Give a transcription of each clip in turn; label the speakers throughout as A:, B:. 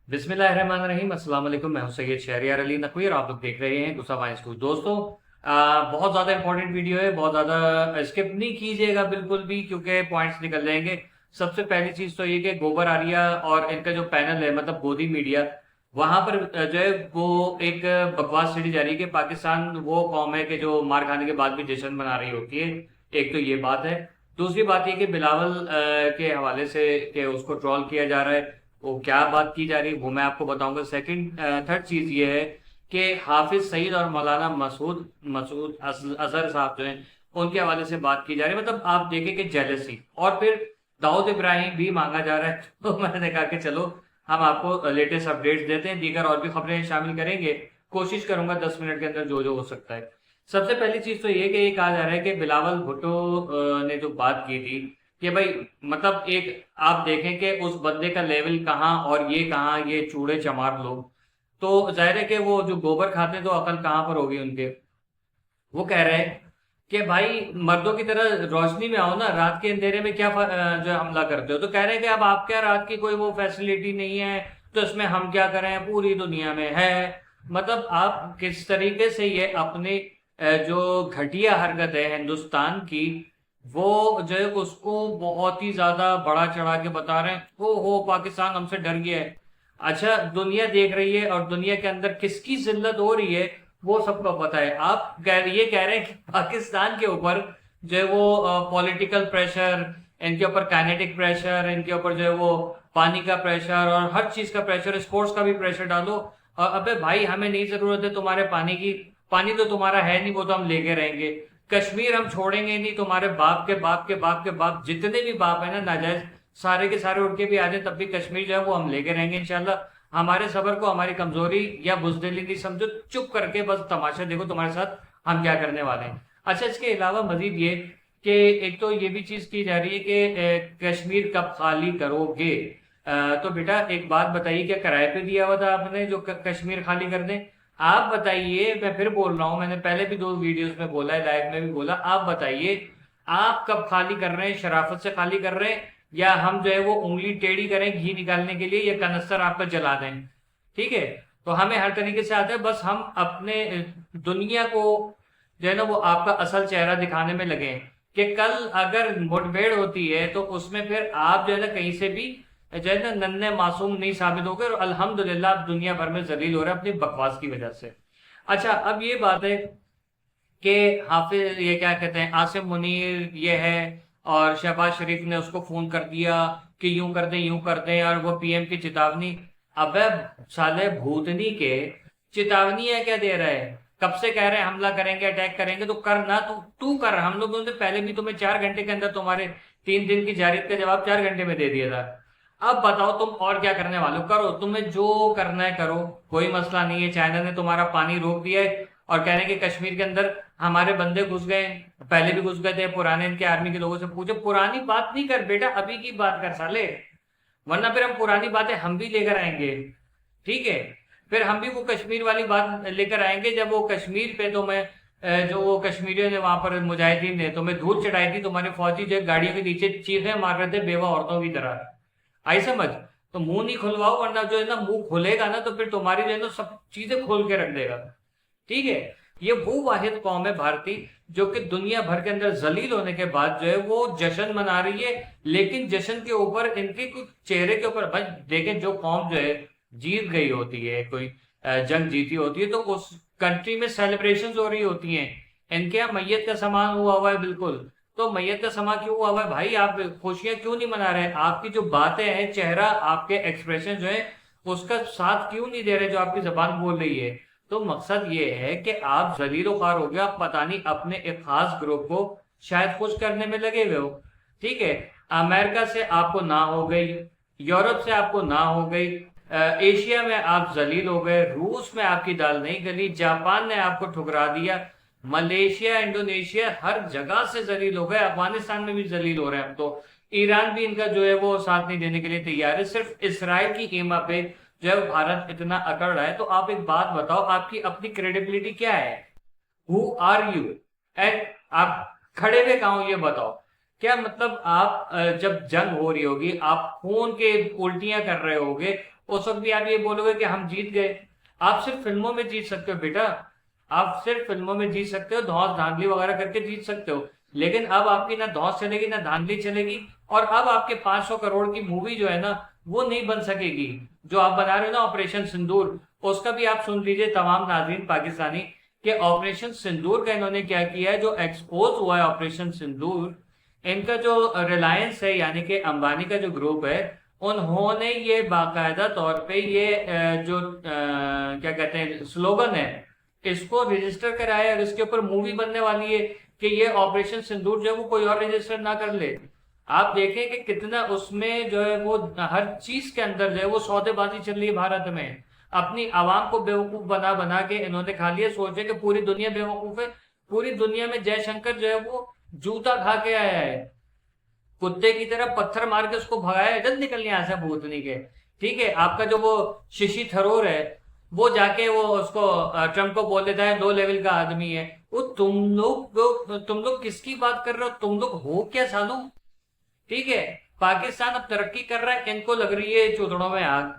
A: बिस्मिल्लाहिर्रहमानिर्रहीम। अस्सलाम वालेकुम। मैं हूं सैयद शहरियार अली नकवी और आप लोग देख रहे हैं गुस्सा वाइंस स्कूल। दोस्तों, बहुत ज़्यादा इंपॉर्टेंट वीडियो है, बहुत ज़्यादा स्किप नहीं कीजिएगा बिल्कुल भी, क्योंकि पॉइंट्स निकल जाएंगे। सबसे पहली चीज़ तो ये कि गोबर आरिया और इनका जो पैनल है, मतलब गोदी मीडिया, वहां पर जो है वो एक बकवास छिड़ी जा रही है कि पाकिस्तान वो कौम है कि जो मार खाने के बाद भी जश्न मना रही होती है। एक तो ये बात है। दूसरी बात ये कि बिलावल के हवाले से कि उसको ट्रोल किया जा रहा है, वो क्या बात की जा रही है वो मैं आपको बताऊंगा। सेकंड थर्ड चीज ये है कि हाफिज सईद और मौलाना मसूद मसूद अजहर साहब जो हैं, उनके हवाले से बात की जा रही है। मतलब आप देखें कि जेलसी, और फिर दाऊद इब्राहिम भी मांगा जा रहा है। तो मैंने कहा कि चलो हम आपको लेटेस्ट अपडेट्स देते हैं, दीगर और भी खबरें शामिल करेंगे। कोशिश करूंगा 10 मिनट के अंदर जो जो हो सकता है। सबसे पहली चीज तो ये कि ये कहा जा रहा है कि बिलावल भुट्टो ने जो बात की थी कि भाई, मतलब एक आप देखें कि उस बंदे का लेवल कहाँ और ये कहाँ, ये चूड़े चमार लोग। तो जाहिर है कि वो जो गोबर खाते हैं तो अकल कहाँ पर होगी उनके। वो कह रहे हैं कि भाई मर्दों की तरह रोशनी में आओ ना, रात के अंधेरे में क्या जो है हमला करते हो। तो कह रहे हैं कि अब आप क्या, रात की कोई वो फैसिलिटी नहीं है तो इसमें हम क्या करें, पूरी दुनिया में है। मतलब आप किस तरीके से ये अपनी जो घटिया हरकत है हिंदुस्तान की, वो जो है उसको बहुत ही ज्यादा बढ़ा चढ़ा के बता रहे हैं। हो पाकिस्तान हमसे डर गया है। अच्छा, दुनिया देख रही है और दुनिया के अंदर किसकी जिल्लत हो रही है वो सबको पता है। आप ये कह रहे हैं कि पाकिस्तान के ऊपर जो है वो पॉलिटिकल प्रेशर, इनके ऊपर काइनेटिक प्रेशर, इनके ऊपर जो है वो पानी का प्रेशर और हर चीज का प्रेशर, स्पोर्ट्स का भी प्रेशर डालो। और अबे भाई, हमें नहीं जरूरत है तुम्हारे पानी की। पानी तो तुम्हारा है नहीं, वो तो हम लेके रहेंगे। कश्मीर हम छोड़ेंगे नहीं, तुम्हारे बाप के बाप के बाप के बाप जितने भी बाप है ना नाजायज, सारे के सारे उठ के भी आ जाए तब भी कश्मीर जो है वो हम लेके रहेंगे इंशाल्लाह। हमारे सबर को हमारी कमजोरी या बुजदिली नहीं समझो, चुप करके बस तमाशा देखो तुम्हारे साथ हम क्या करने वाले हैं। अच्छा, इसके अलावा मजीद ये कि एक तो ये भी चीज की जा रही है कि कश्मीर कब खाली करोगे। तो बेटा एक बात बताइए, क्या किराए पे दिया हुआ था आपने जो कश्मीर खाली कर दें? आप बताइए, मैं फिर बोल रहा हूं, मैंने पहले भी 2 वीडियोस में बोला है, लाइव में भी बोला, आप बताइए आप कब खाली कर रहे हैं? शराफत से खाली कर रहे हैं, या हम जो है वो उंगली टेढ़ी करें घी निकालने के लिए, या कनस्तर आपका जला दें? ठीक है। तो हमें हर तरीके से आता है, बस हम अपने दुनिया को जो है ना वो आपका असल चेहरा दिखाने में लगे हैं कि कल अगर मुठभेड़ होती है तो उसमें फिर आप जो है ना कहीं से भी जो है ना नन्हे मासूम नहीं साबित हो गए, और अल्हम्दुलिल्लाह आप दुनिया भर में जलील हो रहे हैं अपनी बकवास की वजह से। अच्छा, अब ये बात है कि हाफिज, ये क्या कहते हैं, आसिम मुनीर ये है, और शहबाज शरीफ ने उसको फोन कर दिया कि यूं कर दें यूं कर दें, और वो पीएम की चेतावनी। अबे साले भूतनी के, चेतावनी है क्या दे रहे हैं? कब से कह रहे हैं हमला करेंगे, अटैक करेंगे, तो कर ना, तू कर। हम लोगों ने पहले भी तुम्हें 4 घंटे के अंदर तुम्हारे 3 दिन की जारियत का जवाब 4 घंटे में दे दिया था। अब बताओ तुम और क्या करने वाले हो? करो, तुम्हें जो करना है करो, कोई मसला नहीं है। चाइना ने तुम्हारा पानी रोक दिया है और कह रहे हैं कि कश्मीर के अंदर हमारे बंदे घुस गए। पहले भी घुस गए थे, पुराने इनके आर्मी के लोगों से पूछो। पुरानी बात नहीं कर बेटा, अभी की बात कर साले, वरना फिर हम पुरानी बातें हम भी लेकर आएंगे। ठीक है। फिर हम भी वो कश्मीर वाली बात लेकर आएंगे जब वो कश्मीर पे तो मैं जो वो कश्मीरियों ने वहां पर मुजाहिदीन ने तुम्हें धूल चढ़ाई थी, तुम्हारी फौजी जो है गाड़ियों के नीचे चीखें मार रहे थे बेवा औरतों की तरह। आई समझ? तो मुंह नहीं खुलवाओ, वरना जो है ना मुंह खुलेगा ना तो फिर तुम्हारी जो है ना सब चीजें खोल के रख देगा। ठीक है। ये वो वाहिद कौम है भारतीय जो कि दुनिया भर के अंदर जलील होने के बाद जो है वो जश्न मना रही है। लेकिन जश्न के ऊपर इनके कुछ चेहरे के ऊपर भाई देखें, जो कौम जो है जीत गई होती है, कोई जंग जीती होती है, तो उस कंट्री में सेलिब्रेशन हो रही होती हैं। इनके यहाँ मैयत का सामान हुआ हुआ है बिल्कुल। तो मैयत का सामान क्यों हुआ हुआ है भाई? आप खुशियां क्यों नहीं मना रहे? आपकी जो बातें हैं, चेहरा, आपके एक्सप्रेशन जो है उसका साथ क्यों नहीं दे रहे जो आपकी जबान बोल रही है? तो मकसद ये है कि आप जलीलो ख्वार हो गए, आप पता नहीं अपने एक खास ग्रुप को शायद खुश करने में लगे हुए हो। ठीक है। अमेरिका से आपको ना हो गई, यूरोप से आपको ना हो गई, एशिया में आप जलील हो गए, रूस में आपकी दाल नहीं गली, जापान ने आपको ठुकरा दिया, मलेशिया, इंडोनेशिया, हर जगह से जलील हो गए, अफगानिस्तान में भी जलील हो रहे हैं अब तो। ईरान भी इनका जो है वो साथ नहीं देने के लिए तैयार है। सिर्फ इसराइल की कीमा पे जो है भारत इतना अकड़ रहा है। तो आप एक बात बताओ, आपकी अपनी क्रेडिबिलिटी क्या है? Who are you? एंड आप खड़े हुए कहाँ हो ये बताओ। क्या मतलब आप जब जंग हो रही होगी, आप खून के उल्टियां कर रहे होगे, उस वक्त भी आप ये बोलोगे कि हम जीत गए। आप सिर्फ फिल्मों में जीत सकते हो बेटा, आप सिर्फ फिल्मों में जीत सकते हो, धौंस धांधली वगैरह करके जीत सकते हो। लेकिन अब आपकी ना धौंस चलेगी ना धांधली चलेगी, और अब आपके 500 करोड़ की मूवी जो है ना वो नहीं बन सकेगी। जो आप बना रहे हो ना ऑपरेशन सिंदूर, उसका भी आप सुन लीजिए तमाम नाज़रीन पाकिस्तानी, कि ऑपरेशन सिंदूर का इन्होंने क्या किया है, जो एक्सपोज हुआ है ऑपरेशन सिंदूर, इनका जो रिलायंस है यानी कि अंबानी का जो ग्रुप है, उन्होंने ये बाकायदा तौर पे ये क्या कहते हैं स्लोगन है, इसको रजिस्टर कराया और इसके ऊपर मूवी बनने वाली है कि ये ऑपरेशन सिंदूर जो है वो कोई और रजिस्टर ना कर ले। आप देखें कि कितना उसमें जो है वो हर चीज के अंदर जो है वो सौदेबाजी चल रही है भारत में। अपनी आवाम को बेवकूफ बना बना के इन्होंने खा लिया, सोचे कि पूरी दुनिया बेवकूफ है। पूरी दुनिया में जयशंकर जो है वो जूता खा के आया है, कुत्ते की तरह पत्थर मार के उसको भगाया है, जल्द निकल यहाँ से भूतनी के। ठीक है, आपका जो वो शशि थरूर है, वो जाके वो उसको ट्रम्प को बोल देता है 2 लेवल का आदमी है। वो तुम लोग किसकी बात कर रहे हो? तुम लोग हो क्या सालों? ठीक है, पाकिस्तान अब तरक्की कर रहा है, इनको लग रही है चौधड़ों में आग,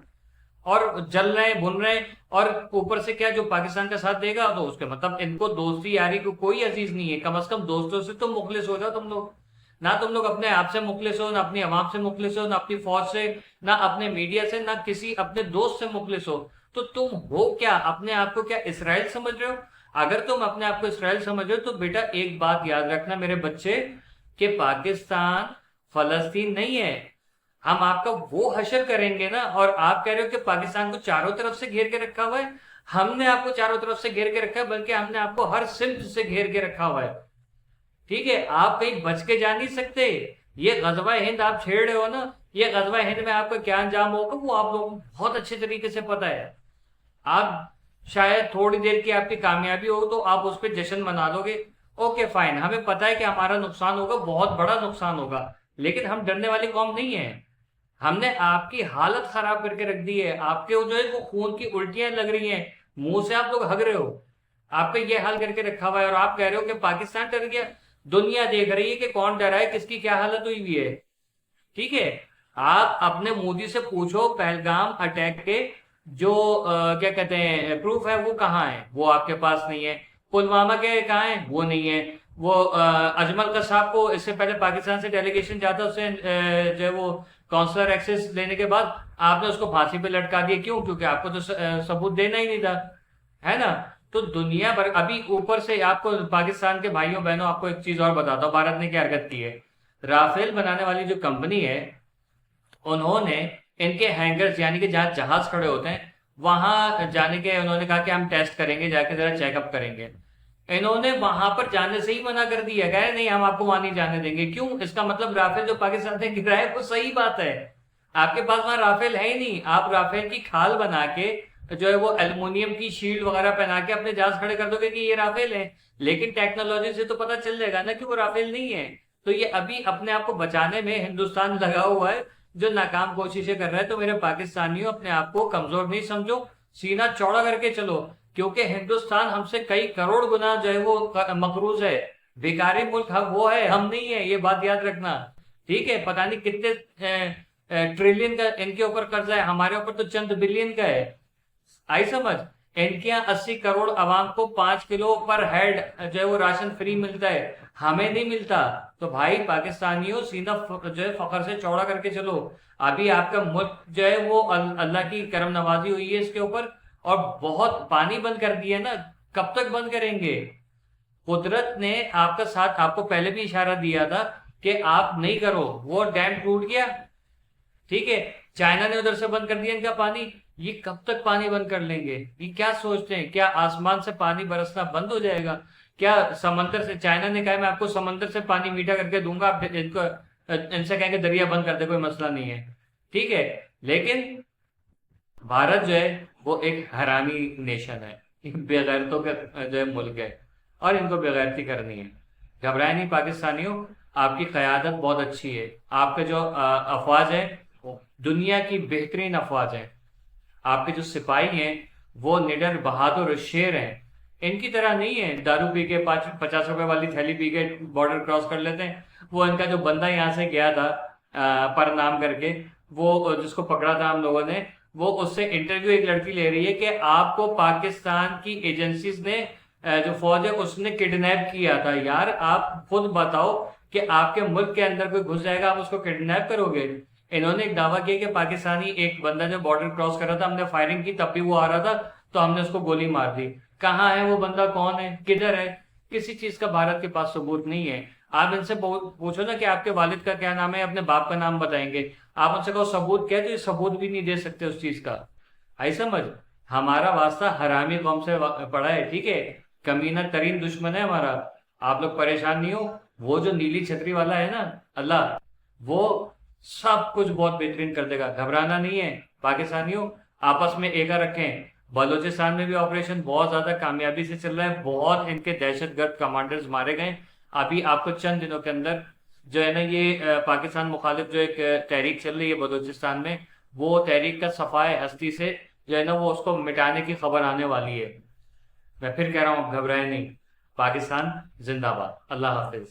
A: और जल रहे हैं भुन रहे हैं, और ऊपर से क्या, जो पाकिस्तान का साथ देगा तो उसके मतलब इनको दोस्ती यारी को कोई अजीज नहीं है। कम से कम दोस्तों से तो मुखलिस हो जाओ तुम लोग। ना तुम लोग अपने आप से मुखलिस हो, ना अपनी आवाम से मुखलिस हो, ना अपनी फौज से, ना अपने मीडिया से, ना किसी अपने दोस्त से मुखलिस हो। तो तुम हो क्या? अपने आप को क्या इसराइल समझ रहे हो? अगर तुम अपने आप को इसराइल समझ रहे हो तो बेटा एक बात याद रखना मेरे बच्चे, कि पाकिस्तान फलस्तीन नहीं है। हम आपका वो हशर करेंगे ना। और आप कह रहे हो कि पाकिस्तान को चारों तरफ से घेर के रखा हुआ है। हमने आपको चारों तरफ से घेर के रखा है, बल्कि हमने आपको हर सिमत से घेर के रखा हुआ है। ठीक है, आप कहीं बच के जा नहीं सकते। ये गजवा हिंद आप छेड़ रहे हो ना, ये गजवा हिंद में आपका क्या अंजाम होगा वो आप लोगों को बहुत अच्छे तरीके से पता है। आप शायद थोड़ी देर की आपकी कामयाबी हो तो आप उस पर जश्न मना लोगे। ओके फाइन, हमें पता है कि हमारा नुकसान होगा, बहुत बड़ा नुकसान होगा, लेकिन हम डरने वाली कौम नहीं है। हमने आपकी हालत खराब करके रख दी है, आपके जो है वो खून की उल्टियां लग रही हैं, मुंह से आप लोग हग रहे हो। आपका ये हाल करके रखा हुआ है, और आप कह रहे हो कि पाकिस्तान डर गया। दुनिया देख रही है कि कौन डरा है, किसकी क्या हालत हुई हुई है। ठीक है, आप अपने मोदी से पूछो पहलगाम अटैक के जो क्या कहते हैं प्रूफ है वो कहाँ है, वो आपके पास नहीं है। पुलवामा के कहाँ है, वो नहीं है। वो अजमल कसाब को इससे पहले पाकिस्तान से डेलीगेशन जाता, उससे जो है वो काउंसलर एक्सेस लेने के बाद आपने उसको फांसी पे लटका दिया। क्यों? क्योंकि आपको तो सबूत देना ही नहीं था, है ना। तो दुनिया भर अभी ऊपर से आपको पाकिस्तान के भाइयों बहनों आपको एक चीज और बताता हूँ भारत ने क्या हरकत की है। राफेल बनाने वाली जो कंपनी है, उन्होंने इनके हैंगर्स यानी कि जहां जहाज खड़े होते हैं वहां जाने के उन्होंने कहा कि हम टेस्ट करेंगे, जाके जरा चेकअप करेंगे। इन्होंने वहां पर जाने से ही मना कर दिया, कह रहे नहीं हम आपको वहां नहीं जाने देंगे। क्यों? इसका मतलब राफेल जो पाकिस्तान ने गिरा है वो सही बात है। आपके पास वहां राफेल है ही नहीं, आप राफेल की खाल बना के जो है वो एल्युमिनियम की शील्ड वगैरह पहना के अपने जहाज खड़े कर दोगे कि ये राफेल है। लेकिन टेक्नोलॉजी से तो पता चल जाएगा ना कि वो राफेल नहीं है। तो ये अभी अपने आप को बचाने में हिंदुस्तान लगा हुआ है, जो नाकाम कोशिशें कर रहा है। तो मेरे पाकिस्तानियों अपने आप को कमजोर नहीं समझो, सीना चौड़ा करके चलो, क्योंकि हिंदुस्तान हमसे कई करोड़ गुना जो है वो मकरूज है। भिखारी मुल्क वो है, हम नहीं है, ये बात याद रखना। ठीक है, पता नहीं कितने ट्रिलियन का इनके ऊपर कर्जा है, हमारे ऊपर तो चंद बिलियन का है। आई समझ? इनके यहाँ 80 करोड़ आवाम को 5 किलो पर हेड जो है वो राशन फ्री मिलता है, हमें नहीं मिलता। तो भाई पाकिस्तानियों सीना जो है फखर से चौड़ा करके चलो। अभी आपका मुल्क जो है वो अल्लाह की करम नवाजी हुई है इसके ऊपर, और बहुत पानी बंद कर दिया ना। कब तक बंद करेंगे? कुदरत ने आपका साथ आपको पहले भी इशारा दिया था कि आप नहीं करो, वो डैम टूट गया। ठीक है, चाइना ने उधर से बंद कर दिया इनका पानी, ये कब तक पानी बंद कर लेंगे? ये क्या सोचते हैं, क्या आसमान से पानी बरसना बंद हो जाएगा? क्या समंदर से, चाइना ने कहा मैं आपको समंदर से पानी मीठा करके दूंगा, आप इनको इनसे कहेंगे दरिया बंद कर दे, कोई मसला नहीं है। ठीक है, लेकिन भारत जो है वो एक हरामी नेशन है, एक बेगैरतों का जो है मुल्क है, और इनको बेगैरती करनी है। घबराए नहीं पाकिस्तानियों, आपकी क़यादत बहुत अच्छी है। आपके जो अफवाज है वो दुनिया की बेहतरीन अफवाज है। आपके जो सिपाही हैं वो निडर बहादुर शेर हैं। इनकी तरह नहीं है दारू पी के 50 रुपए वाली थैली पी के बॉर्डर क्रॉस कर लेते हैं। वो इनका जो बंदा यहाँ से गया था पर नाम करके, वो जिसको पकड़ा था हम लोगों ने, वो उससे इंटरव्यू एक लड़की ले रही है कि आपको पाकिस्तान की एजेंसीज ने जो फौज है उसने किडनैप किया था। यार आप खुद बताओ कि आपके मुल्क के अंदर कोई घुस जाएगा, आप उसको किडनैप करोगे? इन्होंने एक दावा किया कि पाकिस्तानी एक बंदा जो बॉर्डर क्रॉस कर रहा था, हमने फायरिंग की तब भी वो आ रहा था तो हमने उसको गोली मार दी। कहाँ है वो बंदा, कौन है, किधर है? किसी चीज का भारत के पास सबूत नहीं है। आप इनसे पूछो ना कि आपके वालिद का क्या नाम है, अपने बाप का नाम बताएंगे। आप उनसे कहो सबूत क्या है, तो ये सबूत भी नहीं दे सकते उस चीज का। आई समझ? हमारा वास्ता हरामी कौम से पड़ा है, ठीक है? कमीना तरीन दुश्मन है हमारा। आप लोग परेशान नहीं हो। वो जो नीली छतरी वाला है ना, अल्लाह, वो सब कुछ बहुत बेहतरीन कर देगा, घबराना नहीं है। पाकिस्तानियों, आपस में एका रखें। बलूचिस्तान में भी ऑपरेशन बहुत ज्यादा कामयाबी से चल रहा है, बहुत इनके दहशतगर्द कमांडर्स मारे गए। अभी आपको चंद दिनों के अंदर जो है ना, ये पाकिस्तान मुखालिफ जो एक तहरीक चल रही है बलूचिस्तान में, वो तहरीक का सफाए हस्ती से जो है ना, वो उसको मिटाने की खबर आने वाली है। मैं फिर कह रहा हूँ, घबराए नहीं। पाकिस्तान जिंदाबाद। अल्लाह हाफिज।